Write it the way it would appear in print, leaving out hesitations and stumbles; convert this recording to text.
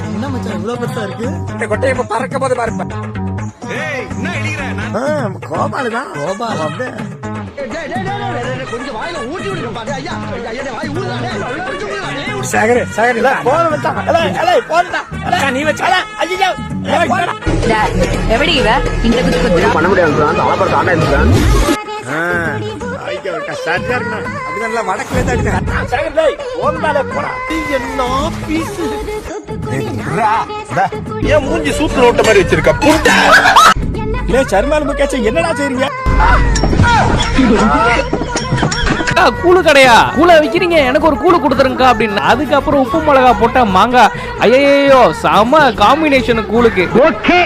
என்ன மச்சான் இவ்வளவு பெருசா இருக்கு? இந்த கொட்டை இப்ப பறக்க போது பாருப்ப. கோபாலுதான். கோபால் கொஞ்சம் வாயில ஊட்டி விடுங்க. நீ வச்சா எப்படி இவ இந்த பண்ண முடியாது. வடக்குல ஏன் மூஞ்சி சூத்துல ஓட்ட மாதிரி வச்சிருக்க? சர்மால் முக்காச்சு என்னடா செய்றீங்க? கூழு கடையா? கூழ விக்கிறீங்க, எனக்கு ஒரு கூழு கொடுத்துருங்க அப்படின்னு. அதுக்கப்புறம் உப்பு மிளகா போட்டா மாங்காய். ஐயோ செம காம்பினேஷன் கூழுக்கு. ஓகே.